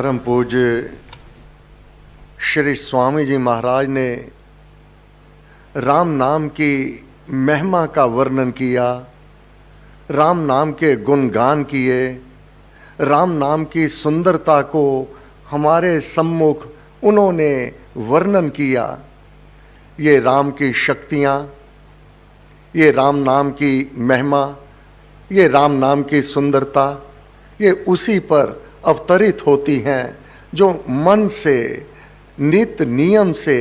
परम पूज्य श्री स्वामी जी महाराज ने राम नाम की महिमा का वर्णन किया, राम नाम के गुणगान किए, राम नाम की सुंदरता को हमारे सम्मुख उन्होंने वर्णन किया। ये राम की शक्तियाँ, ये राम नाम की महिमा, ये राम नाम की सुंदरता, ये उसी पर अवतरित होती हैं जो मन से, नित नियम से,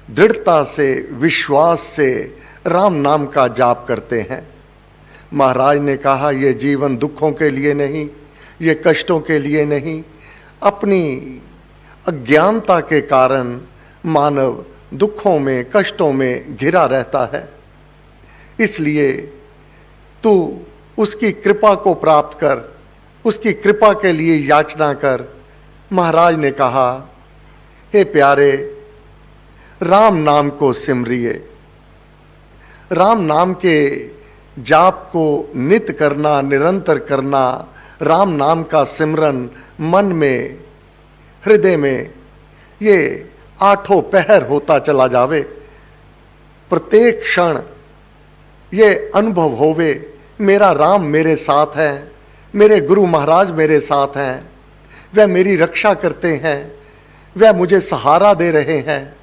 दृढ़ता से, विश्वास से राम नाम का जाप करते हैं। महाराज ने कहा ये जीवन दुखों के लिए नहीं, ये कष्टों के लिए नहीं, अपनी अज्ञानता के कारण मानव दुखों में, कष्टों में घिरा रहता है। इसलिए तू उसकी कृपा को प्राप्त कर, उसकी कृपा के लिए याचना कर। महाराज ने कहा, हे प्यारे, राम नाम को सिमरिए। राम नाम के जाप को नित करना, निरंतर करना, राम नाम का सिमरन मन में, हृदय में ये आठों पहर होता चला जावे। प्रत्येक क्षण ये अनुभव होवे, मेरा राम मेरे साथ है, मेरे गुरु महाराज मेरे साथ हैं, वह मेरी रक्षा करते हैं, वह मुझे सहारा दे रहे हैं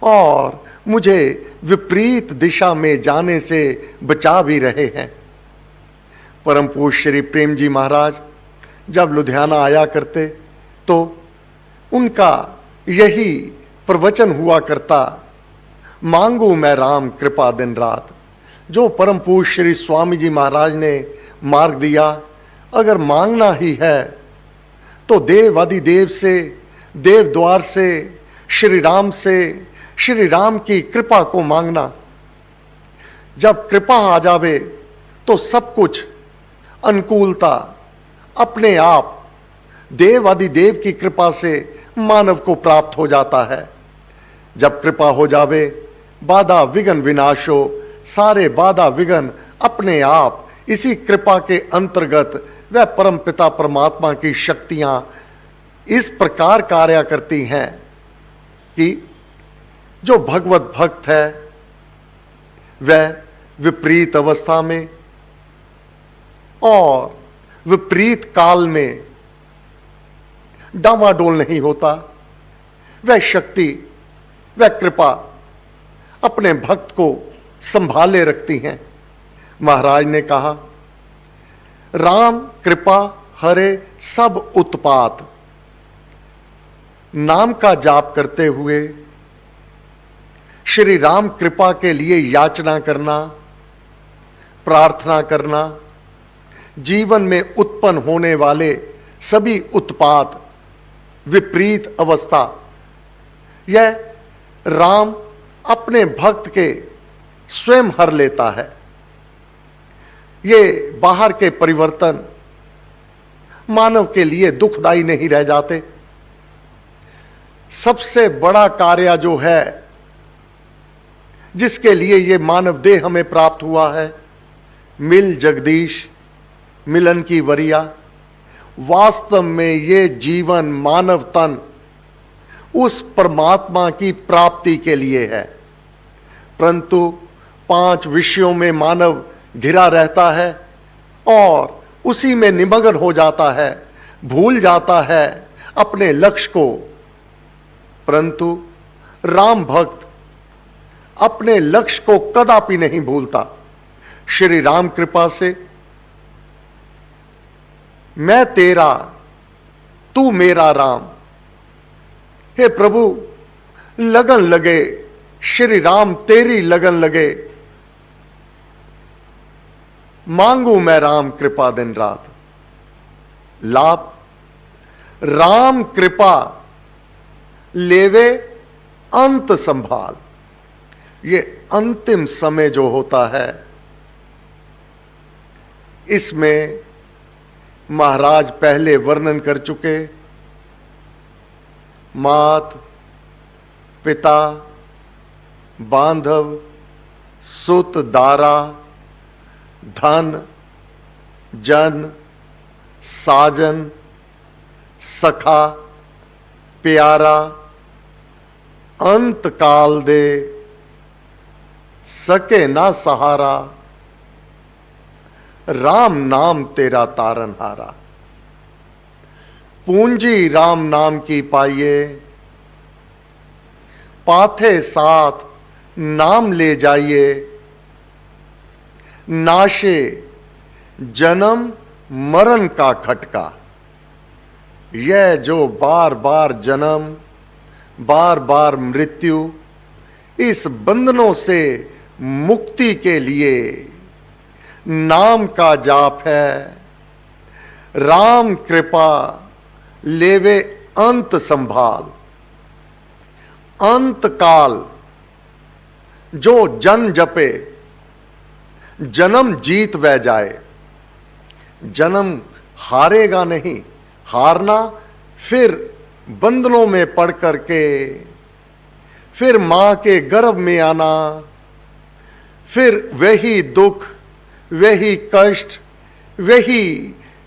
और मुझे विपरीत दिशा में जाने से बचा भी रहे हैं। परम पूज्य श्री प्रेम जी महाराज जब लुधियाना आया करते तो उनका यही प्रवचन हुआ करता, मांगू मैं राम कृपा दिन रात। जो परम पूज्य श्री स्वामी जी महाराज ने मार्ग दिया, अगर मांगना ही है तो देव आदिदेव से, देव द्वार से, श्री राम से, श्री राम की कृपा को मांगना। जब कृपा आ जावे तो सब कुछ अनुकूलता अपने आप देव आदिदेव की कृपा से मानव को प्राप्त हो जाता है। जब कृपा हो जावे, बाधा विघ्न विनाशो, सारे बाधा विघ्न अपने आप इसी कृपा के अंतर्गत वह परम पिता परमात्मा की शक्तियां इस प्रकार कार्य करती हैं कि जो भगवत भक्त है वह विपरीत अवस्था में और विपरीत काल में डामाडोल नहीं होता। वह शक्ति, वह कृपा अपने भक्त को संभाले रखती हैं। महाराज ने कहा, राम कृपा हरे सब उत्पात। नाम का जाप करते हुए श्री राम कृपा के लिए याचना करना, प्रार्थना करना, जीवन में उत्पन्न होने वाले सभी उत्पात, विपरीत अवस्था, यह राम अपने भक्त के स्वयं हर लेता है। ये बाहर के परिवर्तन मानव के लिए दुखदायी नहीं रह जाते। सबसे बड़ा कार्य जो है जिसके लिए ये मानव देह हमें प्राप्त हुआ है, मिल जगदीश मिलन की वरिया, वास्तव में ये जीवन मानव तन उस परमात्मा की प्राप्ति के लिए है। परंतु 5 विषयों में मानव घिरा रहता है और उसी में निमग्न हो जाता है, भूल जाता है अपने लक्ष्य को। परंतु राम भक्त अपने लक्ष्य को कदापि नहीं भूलता। श्री राम कृपा से मैं तेरा, तू मेरा राम। हे प्रभु, लगन लगे, श्री राम तेरी लगन लगे, मांगू मैं राम कृपा दिन रात। लाभ राम कृपा लेवे अंत संभाल। ये अंतिम समय जो होता है, इसमें महाराज पहले वर्णन कर चुके, मात पिता बांधव सुत दारा धन जन साजन सखा प्यारा अंत काल दे सके ना सहारा, राम नाम तेरा तारनहारा। पूंजी राम नाम की पाइए, पाथे साथ नाम ले जाइए। नाशे जन्म मरण का खटका, यह जो बार बार जन्म बार बार मृत्यु, इस बंधनों से मुक्ति के लिए नाम का जाप है। राम कृपा लेवे अंत संभाल। अंत काल जो जन जपे, जन्म जीत वह जाए। जन्म हारेगा नहीं, हारना फिर बंधनों में पड़ करके, फिर मां के गर्भ में आना, फिर वही दुख, वही कष्ट, वही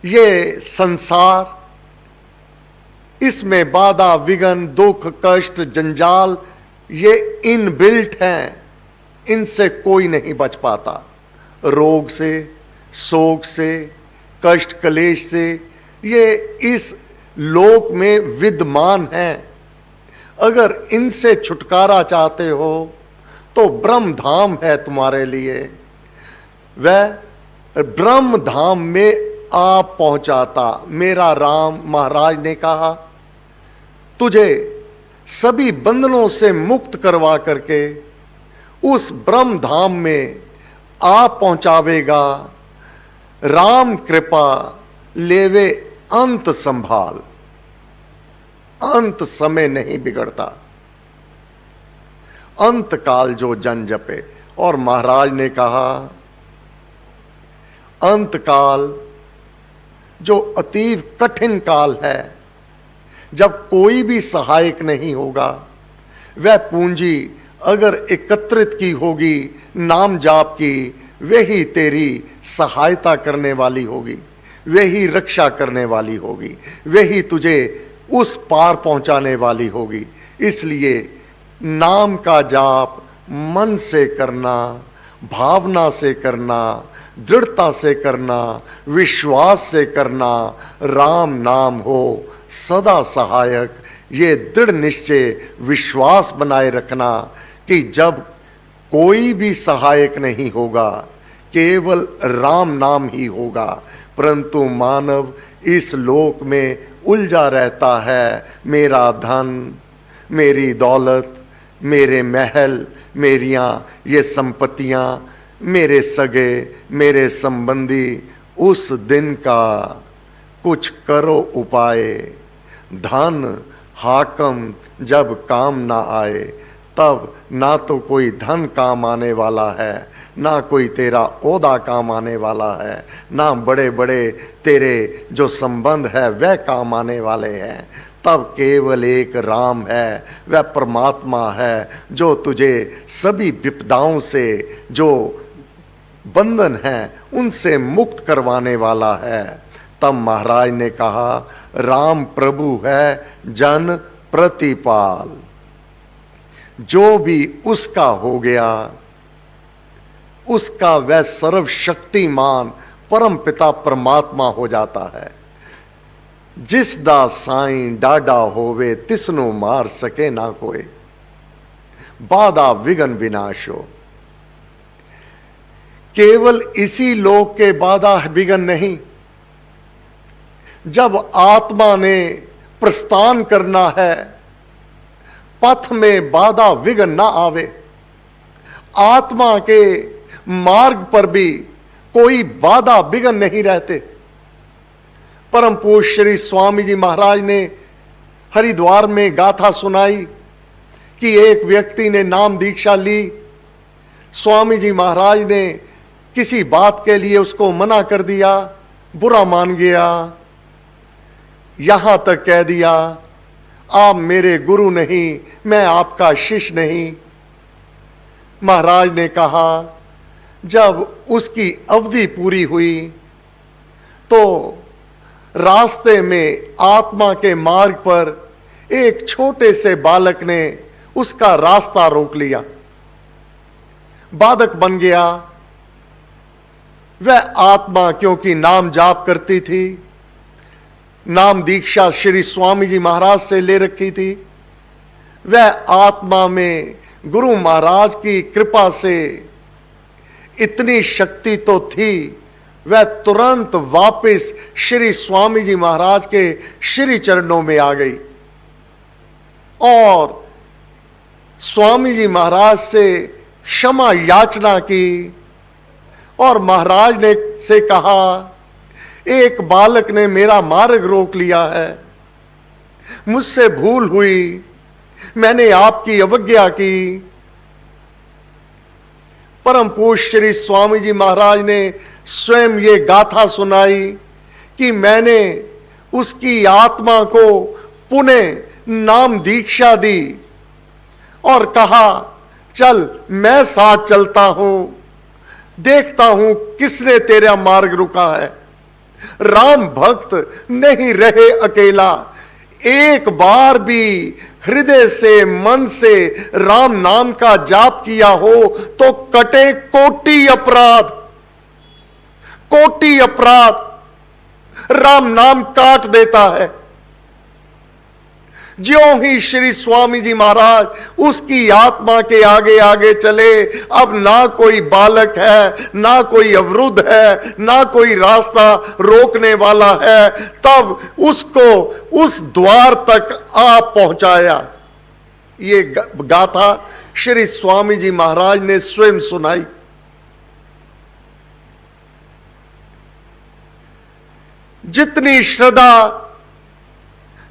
ये संसार, इसमें बाधा विघ्न दुख कष्ट जंजाल ये इनबिल्ट हैं, इनसे कोई नहीं बच पाता। रोग से, शोक से, कष्ट क्लेश से ये इस लोक में विद्यमान हैं। अगर इनसे छुटकारा चाहते हो तो ब्रह्म धाम है तुम्हारे लिए। वह ब्रह्म धाम में आप पहुंचाता। मेरा राम महाराज ने कहा, तुझे सभी बंधनों से मुक्त करवा करके उस ब्रह्म धाम में आप पहुंचावेगा। राम कृपा लेवे अंत संभाल। अंत समय नहीं बिगड़ता, अंत काल जो जन जपे। और महाराज ने कहा, अंत काल जो अतीव कठिन काल है, जब कोई भी सहायक नहीं होगा, वह पूंजी अगर एकत्रित की होगी नाम जाप की, वही तेरी सहायता करने वाली होगी, वही रक्षा करने वाली होगी, वही तुझे उस पार पहुंचाने वाली होगी। इसलिए नाम का जाप मन से करना, भावना से करना, दृढ़ता से करना, विश्वास से करना। राम नाम हो सदा सहायक। ये दृढ़ निश्चय विश्वास बनाए रखना कि जब कोई भी सहायक नहीं होगा, केवल राम नाम ही होगा। परंतु मानव इस लोक में उलझा रहता है। मेरा धन, मेरी दौलत, मेरे महल, मेरियां ये संपत्तियां, मेरे सगे, मेरे संबंधी, उस दिन का कुछ करो उपाय। धन हाकम जब काम ना आए, तब ना तो कोई धन काम आने वाला है, ना कोई तेरा ओहदा काम आने वाला है, ना बड़े बड़े तेरे जो संबंध है वह काम आने वाले हैं। तब केवल एक राम है, वह परमात्मा है जो तुझे सभी विपदाओं से, जो बंधन है उनसे मुक्त करवाने वाला है। तब महाराज ने कहा, राम प्रभु है जन प्रतिपाल। जो भी उसका हो गया, उसका वह सर्वशक्तिमान परम पिता परमात्मा हो जाता है। जिस दा साईं डाडा होवे, तिसनु मार सके ना कोई। बाधा विघ्न विनाशो। केवल इसी लोक के बाधा विघ्न नहीं, जब आत्मा ने प्रस्थान करना है, पथ में बाधा विघ्न ना आवे। आत्मा के मार्ग पर भी कोई बाधा विघ्न नहीं रहते। परम पूज्य श्री स्वामी जी महाराज ने हरिद्वार में गाथा सुनाई कि एक व्यक्ति ने नाम दीक्षा ली। स्वामी जी महाराज ने किसी बात के लिए उसको मना कर दिया, बुरा मान गया, यहां तक कह दिया, आप मेरे गुरु नहीं, मैं आपका शिष्य नहीं। महाराज ने कहा, जब उसकी अवधि पूरी हुई तो रास्ते में आत्मा के मार्ग पर एक छोटे से बालक ने उसका रास्ता रोक लिया, बाधक बन गया। वह आत्मा क्योंकि नाम जाप करती थी, नाम दीक्षा श्री स्वामी जी महाराज से ले रखी थी, वह आत्मा में गुरु महाराज की कृपा से इतनी शक्ति तो थी, वह तुरंत वापस श्री स्वामी जी महाराज के श्री चरणों में आ गई और स्वामी जी महाराज से क्षमा याचना की। और महाराज ने से कहा, एक बालक ने मेरा मार्ग रोक लिया है, मुझसे भूल हुई, मैंने आपकी अवज्ञा की। परम पूज्य श्री स्वामी जी महाराज ने स्वयं ये गाथा सुनाई कि मैंने उसकी आत्मा को पुनः नाम दीक्षा दी और कहा, चल मैं साथ चलता हूं, देखता हूं किसने तेरा मार्ग रुका है। राम भक्त नहीं रहे अकेला, एक बार भी हृदय से मन से राम नाम का जाप किया हो तो कटे कोटि अपराध, कोटि अपराध राम नाम काट देता है। ज्यों ही श्री स्वामी जी महाराज उसकी आत्मा के आगे आगे चले, अब ना कोई बालक है, ना कोई अवरुद्ध है, ना कोई रास्ता रोकने वाला है, तब उसको उस द्वार तक आ पहुंचाया। ये गाथा श्री स्वामी जी महाराज ने स्वयं सुनाई। जितनी श्रद्धा,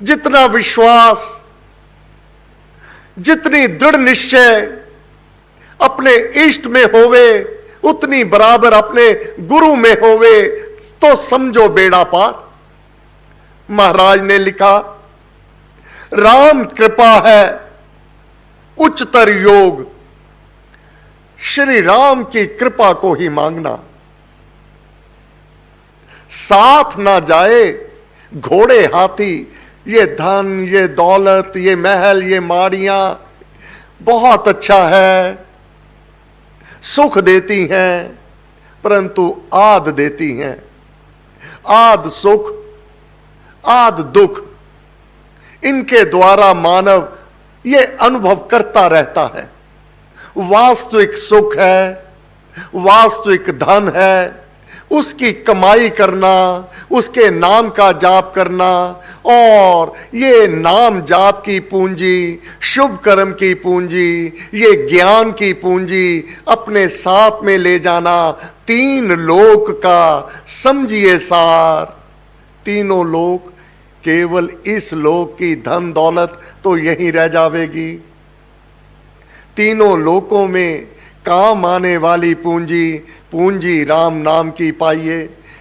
जितना विश्वास, जितनी दृढ़ निश्चय अपने इष्ट में होवे, उतनी बराबर अपने गुरु में होवे, तो समझो बेड़ा पार। महाराज ने लिखा, राम कृपा है उच्चतर योग, श्री राम की कृपा को ही मांगना। साथ ना जाए घोड़े हाथी, ये धन, ये दौलत, ये महल, ये माड़ियां बहुत अच्छा है, सुख देती हैं, परंतु आद देती हैं। आद सुख, आद दुख, इनके द्वारा मानव ये अनुभव करता रहता है। वास्तविक सुख है, वास्तविक धन है, उसकी कमाई करना, उसके नाम का जाप करना, और ये नाम जाप की पूंजी, शुभ कर्म की पूंजी, ये ज्ञान की पूंजी अपने साथ में ले जाना। तीन लोक का समझिए सार, तीनों लोक, केवल इस लोक की धन दौलत तो यहीं रह जावेगी। तीनों लोकों में काम आने वाली पूंजी, पूंजी राम नाम की पाइए।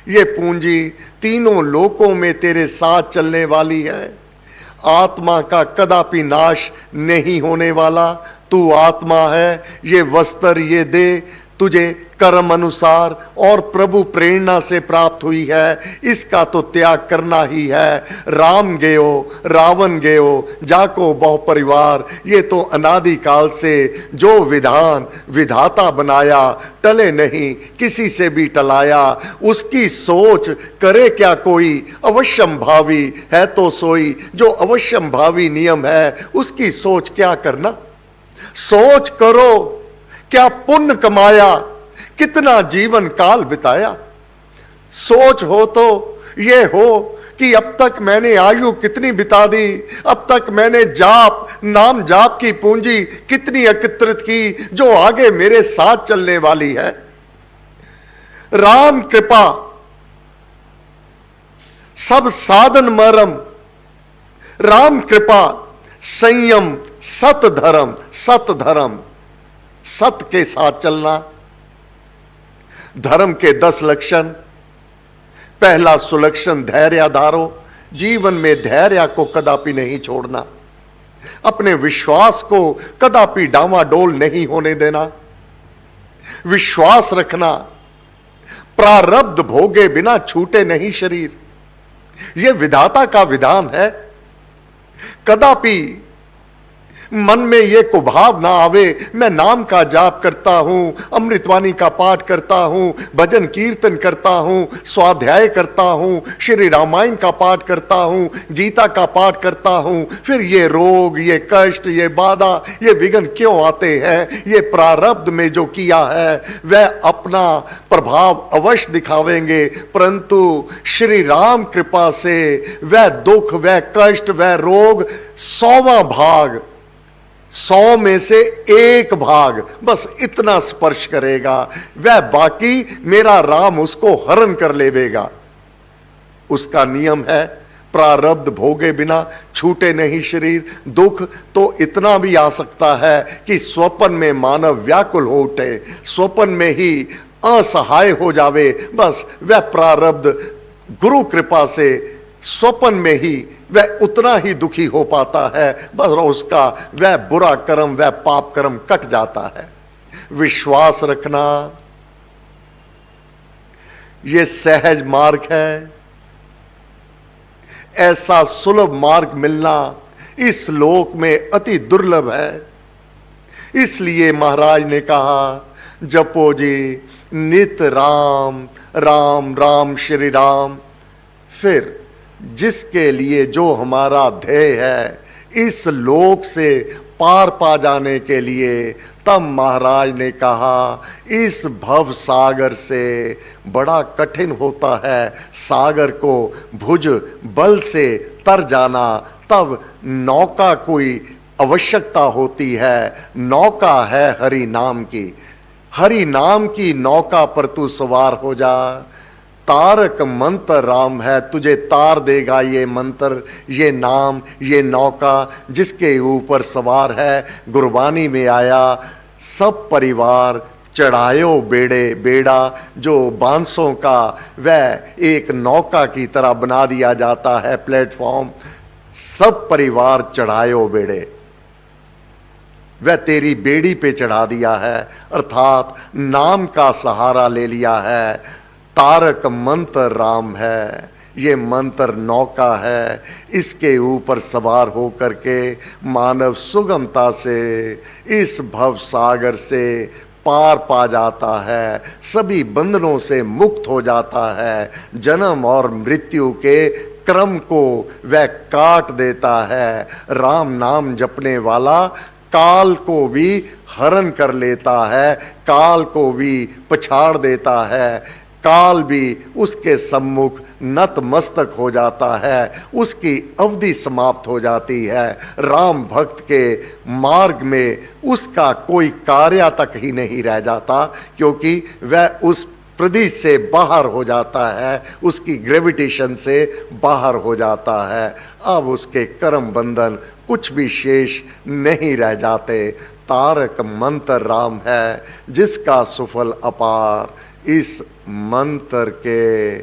ये पूंजी तीनों लोकों में तेरे साथ चलने वाली है। आत्मा का कदापि नाश नहीं होने वाला। तू आत्मा है, ये वस्त्र ये दे तुझे कर्म अनुसार और प्रभु प्रेरणा से प्राप्त हुई है, इसका तो त्याग करना ही है। राम गयो रावण गयो जाको बहु परिवार, ये तो अनादि काल से जो विधान विधाता बनाया, टले नहीं किसी से भी टलाया। उसकी सोच करे क्या कोई, अवश्यम भावी है तो सोई। जो अवश्यम भावी नियम है उसकी सोच क्या करना। सोच करो क्या पुण्य कमाया, कितना जीवन काल बिताया। सोच हो तो ये हो कि अब तक मैंने आयु कितनी बिता दी, अब तक मैंने जाप नाम जाप की पूंजी कितनी एकत्रित की जो आगे मेरे साथ चलने वाली है। राम कृपा सब साधन मरम, राम कृपा संयम सत धर्म, सत धर्म सत के साथ चलना। धर्म के 10 लक्षण। पहला सुलक्षण धैर्य धारो, जीवन में धैर्य को कदापि नहीं छोड़ना, अपने विश्वास को कदापि डामाडोल नहीं होने देना, विश्वास रखना। प्रारब्ध भोगे बिना छूटे नहीं शरीर, यह विधाता का विधान है। कदापि मन में ये कुभाव ना आवे, मैं नाम का जाप करता हूं, अमृतवाणी का पाठ करता हूं, भजन कीर्तन करता हूं, स्वाध्याय करता हूं, श्री रामायण का पाठ करता हूं, गीता का पाठ करता हूं, फिर ये रोग, ये कष्ट, ये बाधा, ये विघ्न क्यों आते हैं? ये प्रारब्ध में जो किया है वह अपना प्रभाव अवश्य दिखावेंगे, परंतु श्री राम कृपा से वह दुख, वह कष्ट, वह रोग 100वां भाग, 100 में से 1 भाग बस इतना स्पर्श करेगा, वह बाकी मेरा राम उसको हरण कर लेवेगा। उसका नियम है, प्रारब्ध भोगे बिना छूटे नहीं शरीर। दुख तो इतना भी आ सकता है कि स्वप्न में मानव व्याकुल हो उठे, स्वप्न में ही असहाय हो जावे, बस वह प्रारब्ध गुरु कृपा से स्वप्न में ही वह उतना ही दुखी हो पाता है, बस उसका वह बुरा कर्म, वह पाप कर्म कट जाता है। विश्वास रखना यह सहज मार्ग है, ऐसा सुलभ मार्ग मिलना इस लोक में अति दुर्लभ है। इसलिए महाराज ने कहा, जपो जी नित राम राम राम श्री राम। फिर जिसके लिए जो हमारा ध्येय है, इस लोक से पार पा जाने के लिए, तब महाराज ने कहा इस भव सागर से बड़ा कठिन होता है सागर को भुज बल से तर जाना, तब नौका कोई आवश्यकता होती है। नौका है हरि नाम की, हरि नाम की नौका पर तू सवार हो जा। तारक मंत्र राम है, तुझे तार देगा ये मंत्र, ये नाम, ये नौका जिसके ऊपर सवार है। गुरबानी में आया, सब परिवार चढ़ायो बेड़े बेड़ा, जो बांसों का वह एक नौका की तरह बना दिया जाता है प्लेटफॉर्म, सब परिवार चढ़ायो बेड़े, वह तेरी बेड़ी पे चढ़ा दिया है, अर्थात नाम का सहारा ले लिया है। तारक मंत्र राम है, ये मंत्र नौका है, इसके ऊपर सवार हो करके मानव सुगमता से इस भव सागर से पार पा जाता है, सभी बंधनों से मुक्त हो जाता है, जन्म और मृत्यु के क्रम को वह काट देता है। राम नाम जपने वाला काल को भी हरण कर लेता है, काल को भी पछाड़ देता है, काल भी उसके सम्मुख नतमस्तक हो जाता है, उसकी अवधि समाप्त हो जाती है। राम भक्त के मार्ग में उसका कोई कार्य तक ही नहीं रह जाता, क्योंकि वह उस प्रदेश से बाहर हो जाता है, उसकी ग्रेविटेशन से बाहर हो जाता है। अब उसके कर्म बंधन कुछ भी शेष नहीं रह जाते। तारक मंत्र राम है, जिसका सुफल अपार इस मंत्र के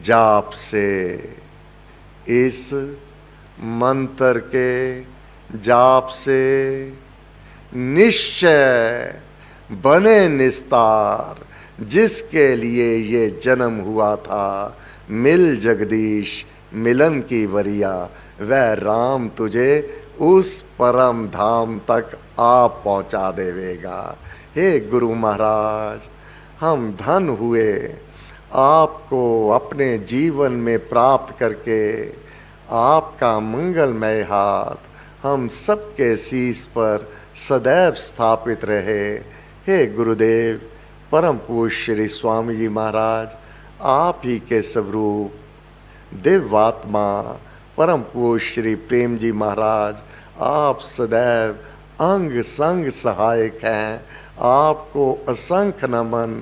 जाप से, इस मंत्र के जाप से निश्चय बने निस्तार। जिसके लिए ये जन्म हुआ था, मिल जगदीश मिलन की वरिया, वह राम तुझे उस परम धाम तक आप पहुंचा देवेगा। हे गुरु महाराज, हम धन हुए आपको अपने जीवन में प्राप्त करके, आपका मंगलमय हाथ हम सबके शीश पर सदैव स्थापित रहे। हे गुरुदेव, परम पूज्य श्री स्वामी जी महाराज, आप ही के स्वरूप दिव्यात्मा परम पूज्य श्री प्रेम जी महाराज, आप सदैव अंग संग सहायक हैं। आपको असंख्य नमन,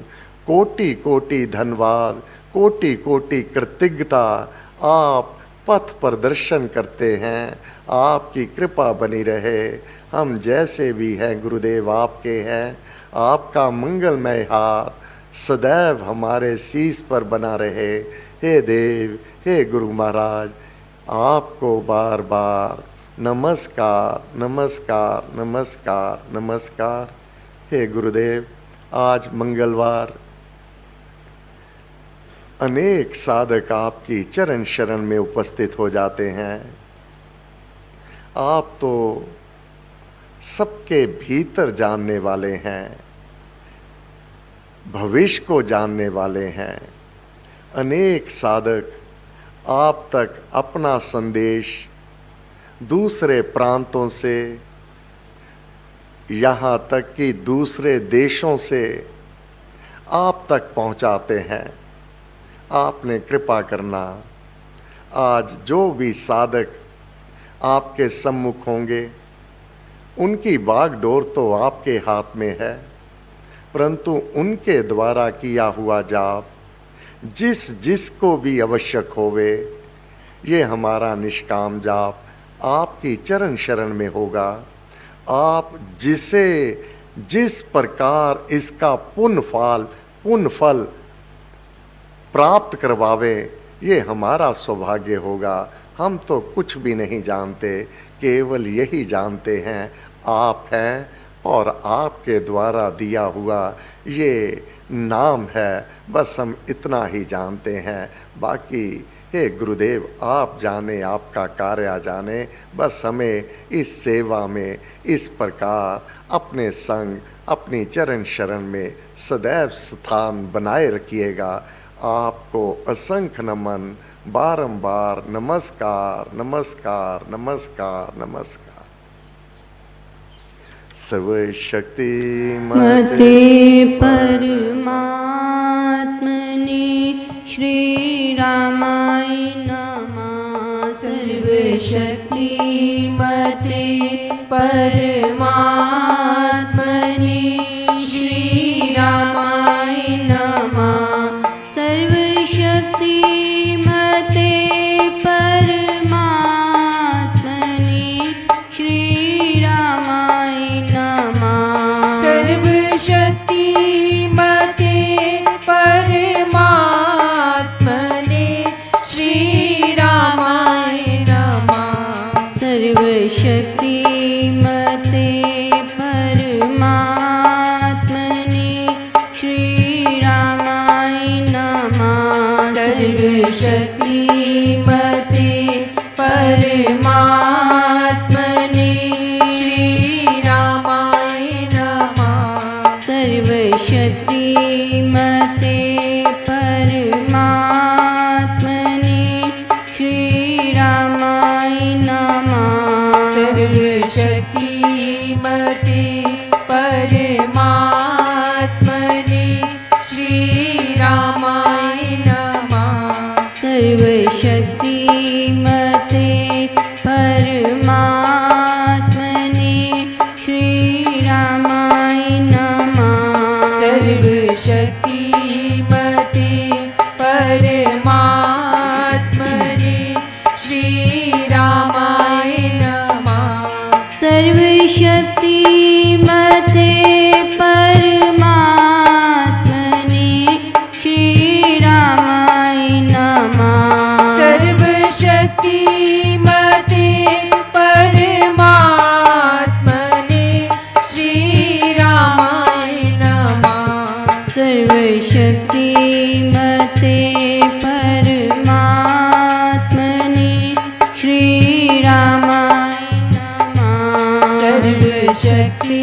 कोटि कोटि धन्यवाद, कोटि कोटि कृतज्ञता। आप पथ प्रदर्शन करते हैं, आपकी कृपा बनी रहे। हम जैसे भी हैं गुरुदेव आपके हैं, आपका मंगलमय हाथ सदैव हमारे शीश पर बना रहे। हे देव, हे गुरु महाराज, आपको बार बार नमस्कार नमस्कार नमस्कार नमस्कार। हे गुरुदेव, आज मंगलवार अनेक साधक आपकी चरण शरण में उपस्थित हो जाते हैं। आप तो सबके भीतर जानने वाले हैं, भविष्य को जानने वाले हैं। अनेक साधक आप तक अपना संदेश दूसरे प्रांतों से, यहाँ तक कि दूसरे देशों से आप तक पहुँचाते हैं। आपने कृपा करना, आज जो भी साधक आपके सम्मुख होंगे उनकी बागडोर तो आपके हाथ में है, परंतु उनके द्वारा किया हुआ जाप जिस जिसको भी आवश्यक होवे, ये हमारा निष्काम जाप आपकी चरण शरण में होगा। आप जिसे जिस प्रकार इसका पुण्य फल प्राप्त करवावे, ये हमारा सौभाग्य होगा। हम तो कुछ भी नहीं जानते, केवल यही जानते हैं आप हैं और आपके द्वारा दिया हुआ ये नाम है, बस हम इतना ही जानते हैं। बाकी हे गुरुदेव आप जाने, आपका कार्य जाने। बस हमें इस सेवा में इस प्रकार अपने संग, अपनी चरण शरण में सदैव स्थान बनाए रखिएगा। आपको असंख्य नमन, बारंबार नमस्कार नमस्कार नमस्कार नमस्कार। सर्वशक्तिमते परमात्मने श्री रामाय नमः। सर्वशक्तिमते परमात्मने श्री रामाय नमः। सर्वशक्तिमते परमात्मने श्री रामाय नमः। सर्वशक्तिमते परमात्मने श्री रामाय नमः। सर्वशक्तिमते परमात्मने श्री रामाय नमः। सर्वशक्तिमते परमात्मने श्री रामाय नमः। सर्वशक्तिमते परमात्मने श्री रामाय नमः। सर्वशक्तिमते परमात्मने श्री रामाय नमः। सर्वशक्तिमते परमात्मने श्री रामाय नमः। सर्वशक्तिमते परमात्मने श्री रामाय नमः। सर्वशक्तिमते परमात्मने श्री रामाय नमः। सर्वशक्तिमते परमात्मने श्री रामाय नमः। सर्वशक्तिमते परमात्मने श्री रामाय नमः। सर्वशक्ति